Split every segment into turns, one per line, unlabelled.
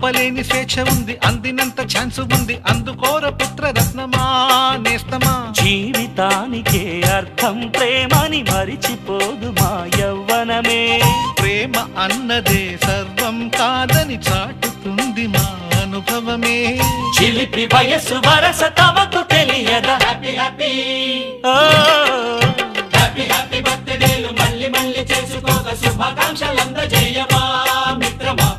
ఆపలేని స్వేచ్ఛ ఉంది, అందినంత ఛాన్స్ ఉంది, అందుకోర పుత్రరత్నమా నేస్తమా.
జీవితానికే అర్థం ప్రేమని మరిచిపోదు మా యవ్వనమే.
ప్రేమ అన్నదే సర్వం కాదని చాటుతుంది మా అనుభవమే.
చిలిపి వయసు వరస తమకు తెలియదా. హ్యాపీ హ్యాపీ హ్యాపీ హ్యాపీ బర్త్డేలు మళ్ళీ మళ్ళీ చేసుకోక శుభాకాంక్షలందజేయమా మిత్రమా.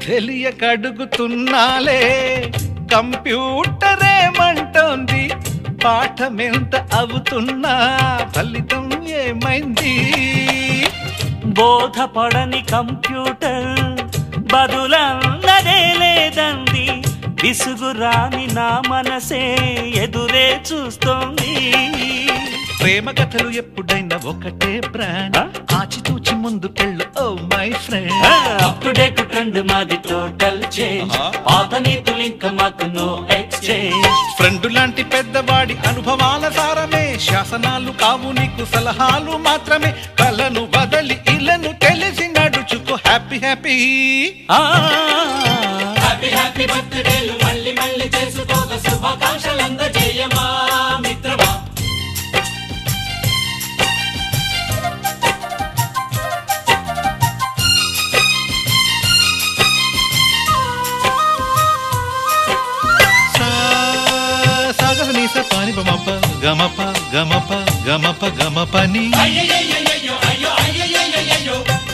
తెలియకడుగుతున్నాలే కంప్యూటరేమంటోంది, పాఠమెంత అవుతున్నా ఫలితం ఏమైంది.
బోధపడని కంప్యూటర్ బదులన్నదే లేదంది, విసుగురాని నా మనసే ఎదురే చూస్తోంది.
ప్రేమ కథలు ఎప్పుడైనా ఒకటే బ్రాండ్, ఆచితూచి ముందుకెళ్ళు oh my friend.
Up to date trend మాది టోటల్ చేంజ్, పాత నీతులు ఇంకా మాకు నో ఎక్స్చేంజ్.
ఫ్రెండ్ లాంటి పెద్దవాడి అనుభవాల సారమే, శాసనాలు కావు నీకు సలహాలు మాత్రమే. కలను వదలి ఇలను తెలిసి నడుచుకో హ్యాపీ హ్యాపీ
హ్యాపీ హ్యాపీ బర్త్డేలు మళ్ళీ మళ్ళీ చేసుకోక శుభాకాంక్షలందజేయమా మిత్రమా.
పాని బమప గమప గమప గమప గమపని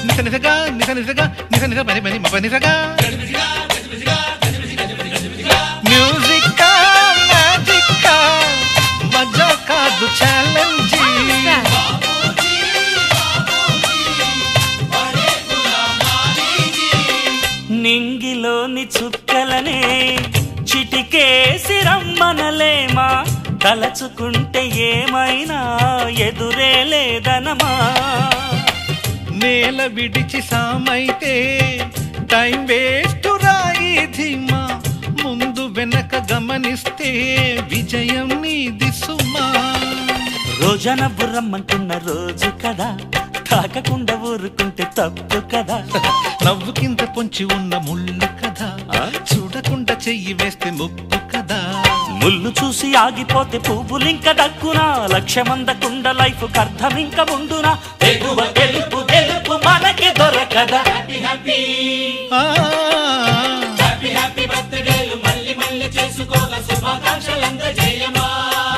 నిస నిసగా నిస నిసగా నిస నిస పని పని మప నిసగా. మ్యూజిక్ మ్యాజిక్ మజా కాదు ఛాలెంజ్.
నింగిలోని చుక్కలనే చిటికేసి రమ్మనలేమా, తలచుకుంటే ఏమైనా ఎదురే లేదనమా.
నేల విడిచి సామైతే టైం వేస్ట్ రాయి ధీమా, ముందు వెనక గమనిస్తే విజయం నీది సుమా.
రోజన బుర్రమ్మంటున్న రోజు కదా, తాకకుండా ఊరుకుంటే తప్పు కదా.
నవ్వుకింత పొంచి ఉన్న ముళ్ళు కదా, చూడకుండా చెయ్యి వేస్తే ముప్పు కదా.
ముళ్ళు చూసి ఆగిపోతే పువ్వులింక దక్కునా, లక్ష్యమందకుండా లైఫ్ అర్థం ఇంక ఉండునా. తెగువ తెలుపు తెలుపు మనకి దొరకదా. హ్యాపీ హ్యాపీ హ్యాపీ హ్యాపీ బర్త్డేలు మళ్ళీ మళ్ళీ చేసుకోగా శుభాకాంక్షలందజేయమా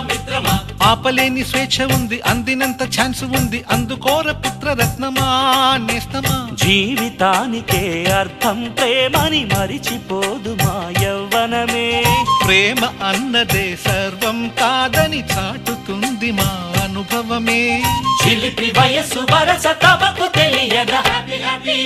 మిత్రమా.
ఆపలేని స్వేచ్ఛ ఉంది, అందినంత ఛాన్స్ ఉంది, అందుకోర పుత్రరత్నమా నేస్తమా.
జీవితానికే అర్థం ప్రేమని మరిచిపోదు మా యవ్వనమే.
ప్రేమ అన్నదే సర్వం కాదని చాటుతుంది మా అనుభవమే.
చిలిపి వయసు వరస తమకు తెలియదా. Happy happy